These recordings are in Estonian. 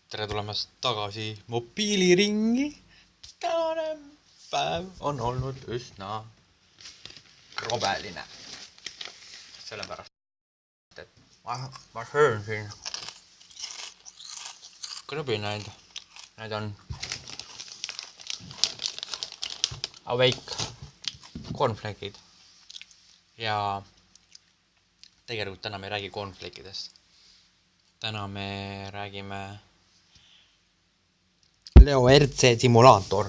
Tere tulemast tagasi mobiiliringi. Tänane päev on olnud üsna robeline. Sellepärast, et ma söön siin krõbinaid. Need on Awake cornflake'id. Ja tegelikult täna me ei räägi cornflake'idest. Täna me räägime Leo RC simulaator.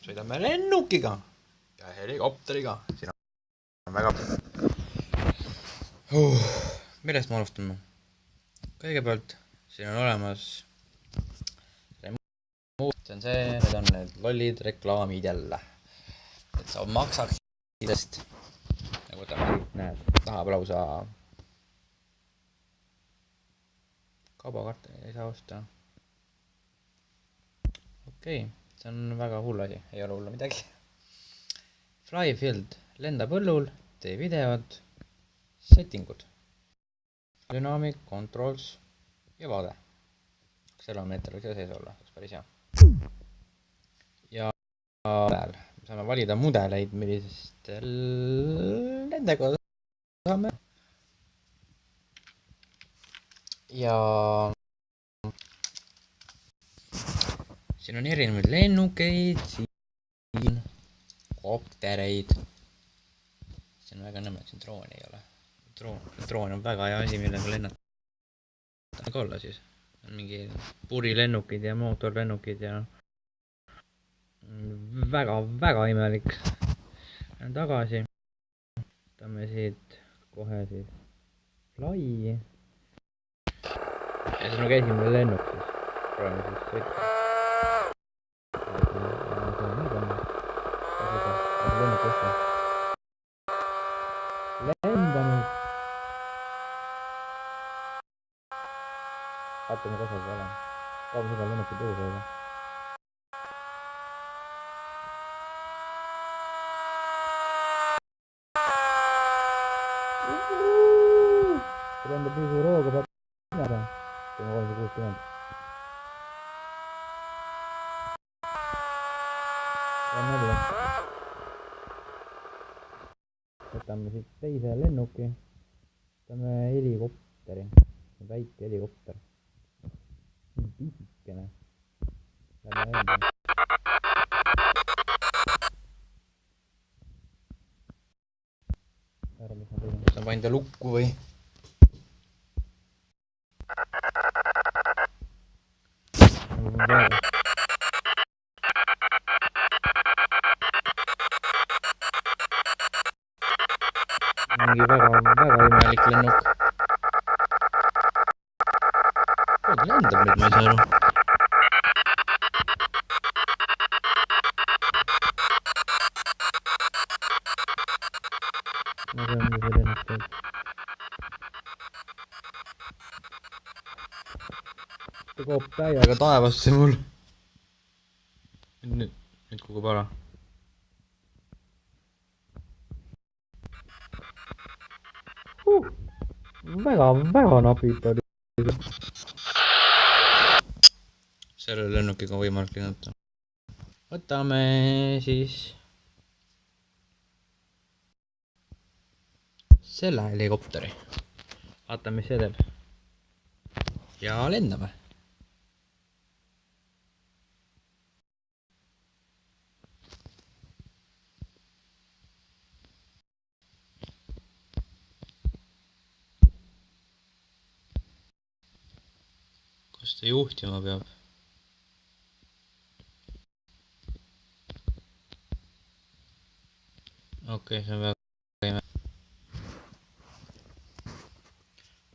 Sõidame lennukiga ja helikopteriga. Siin on väga... Millest ma alustame? Kõigepealt siin on olemas remote. See on see, need on need lollid reklaamid jälle. Et sa maksaks idest. Nagu ta näed, tahab lausa kaubakarte ei saa osta. Okei, see on väga hull asi, ei ole hullu midagi. Flyfield, lenda põllul, tee videod, settingud, dynamic, controls ja vaade. Akselomeeter võiks sees olla, oleks päris hea. Ja saame valida mudeleid, millist nendega saame. Ja siin on erinevaid lennukeid, siin koptereid. See on väga nõme, et siin drooni ei ole. Droon on väga hea asi, millega lennata ka olla siis. On mingi purilennukid ja mootorlennukid ja väga imelik. Lähen tagasi. Võtame siit kohe siis Fly. Ja siis me käisime lennuk siis. Proovime siis sõita. Lendanud. Vaatame kasvab ole. Kaua seda lennuki tõus hoida. See lendab nii suur hooga peab minema. Teeme 360. Võtame siit teise lennuki. Võtame helikopteri. Väike helikopter. Pisikene. Lähme enda. Ära, mis ma tegin. Kas ma panin ta lukku või? Mingi väga imelik lennuk. Kuid lendab nüüd, ma ei saa aru. Ma tean, mida see lennuk teeb. Ta koob täiega taevasse mul. Nüüd kukub ära. Väga napid oli. Selle lennukiga on võimalik lennata. Võtame siis selle helikopteri. Vaatame, mis see teeb. Ja lendame. Kas ta juhtima peab? Okei, see on väga ime.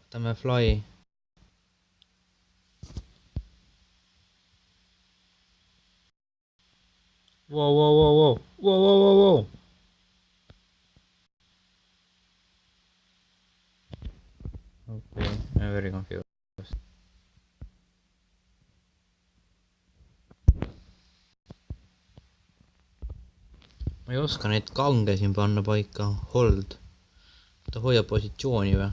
Võtame Fly. Wow. Okay, I'm very confused. Ma ei oska neid kange siin panna paika. Hold. Ta hoiab positsiooni või?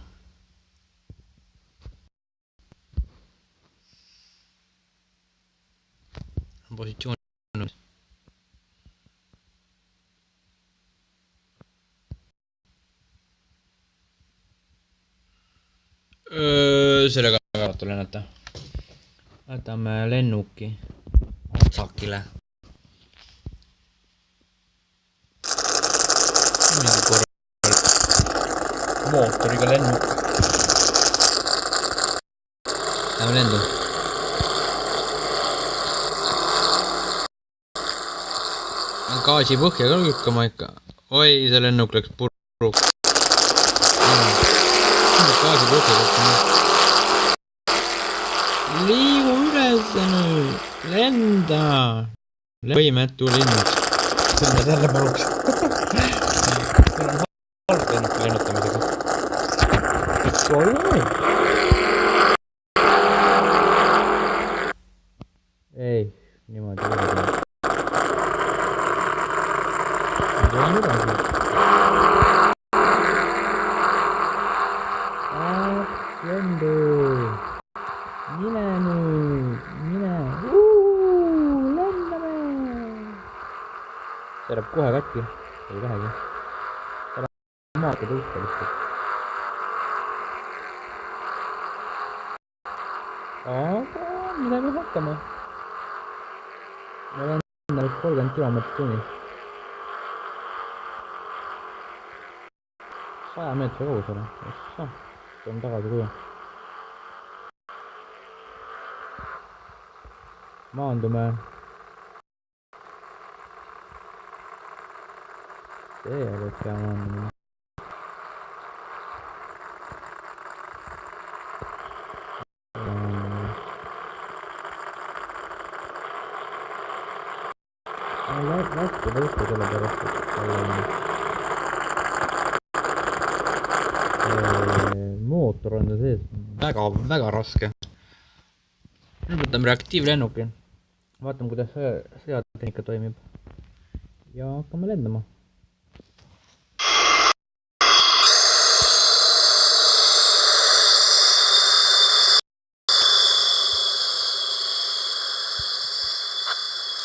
positsioon. Sellega väga lennata. Võtame lennuki otsakile. Mingi korral mootoriga lennuk. Lähme lendu. Gaasi põhja ka lükkama ikka. Oi, see lennuk läks puruks. Gaasi põhja lükkama. Liigu üles nüüd. Lenda. Võimetu lind. Lenda jälle paluks. Halb lennuki lennutamisega. Sorry. Ei, niimoodi võrdle. Lähen edasi. Lendu. Mine nüüd. Mine. Lendame. See läheb kohe katki. Ei lähegi. See läheb maata tõusta lihtsalt. Aga me läheme hakkama. Ma olen 30 kilomeetrit tunnis. 100 meetri kaugusele. Toon tagasi koju. Maandume. See võiks pea maandumine. Raske tõusta selle pärast, et mootor on sees väga raske. Nüüd võtame reaktiivlennuki. Vaatame, kuidas sõjatehnika toimib. Ja hakkame lendama.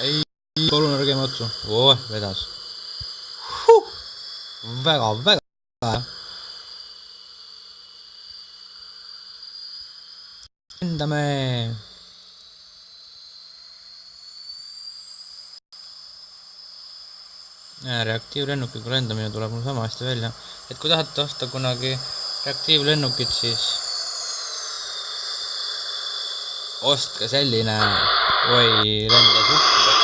Ei, palun ärge matsu. Vedas. Väga. Lendame. Reaktiivlennukiga lendamine tuleb mul sama hästi välja. Et kui tahate osta kunagi reaktiivlennukit, siis ostke selline. Oi, lenda suppi.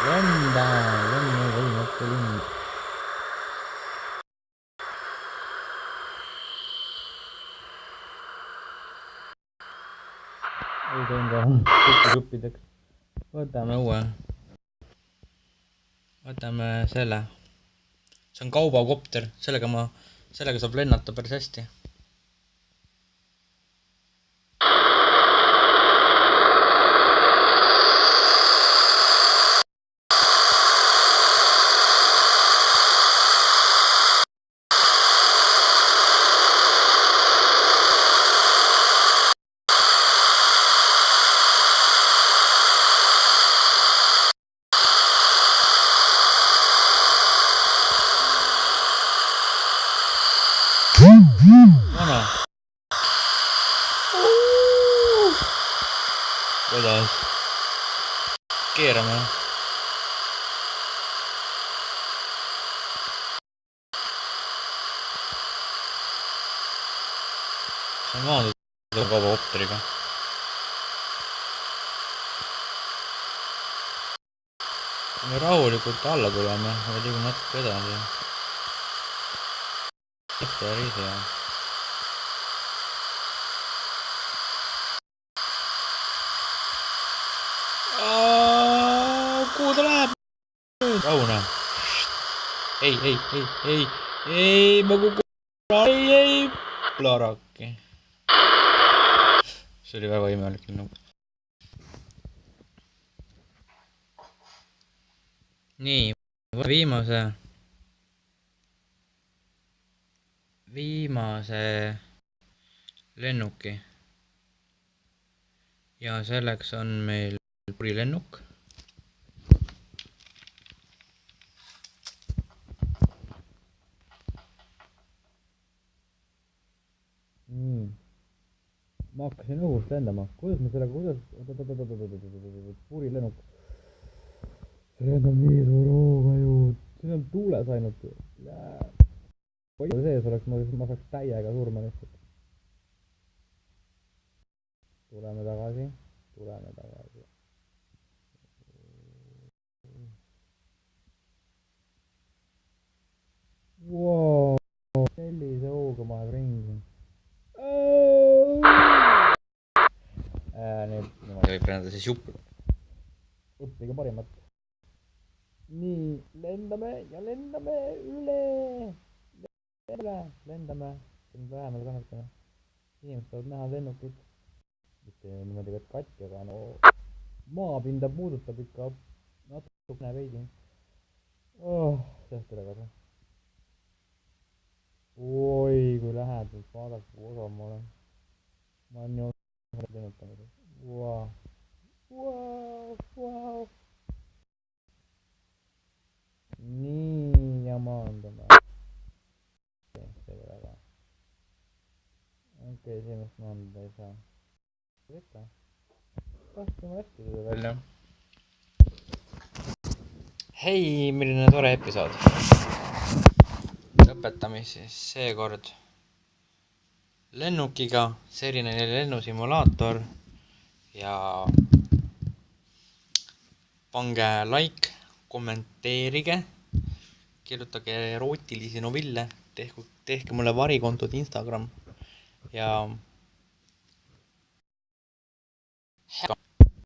Lenda võimatu lind. Ei teen ka tuppideks. Võtame uue. Võtame selle. See on kaubakopter. Sellega saab lennata päris hästi. Vana. Vedas. Keerame. See on maandud kaubakopteriga. Kui me rahulikult alla tuleme, me liigume natuke edasi. Päris hea. Kuhu ta läheb? Rahune. Ei, ma kukun. Ei, plaraki. See oli väga imelik lennuk. Nii, viimase viimase lennuki ja selleks on meil purilennuk. Nii, ma hakkasin õhust lendama, kuidas ma sellega, purilennuk, see lendab nii suur hooga ju, see on tuules ainult, kui sees oleks, ma saaks täiega surma lihtsalt. Tuleme tagasi. Wow, sellise hooga maheb ringi. Nüüd niimoodi võib lennada siis jupp. Õppige parimat. Nii, lendame üle. Lendame. See on vähemalt kannatame. Inimesed saavad näha lennukit. Mitte niimoodi võt katki, aga no maapinda puudutab ikka natukene veidi. Sellest üle kasa. Oi, kui lähedalt, vaadake, kui osav ma olen. Ma olen nii osav lennutanud. Wow. Nii, ja maandame. Selle väga. Okei, sellest maandada ei saa. Ikka. Tahtsin hästi seda välja. Hei, milline tore episood. Lõpetame siis seekord lennukiga, selline lennusimulaator ja pange like, kommenteerige, kirjutage erootilisi noville, tehke mulle varikontod Instagram ja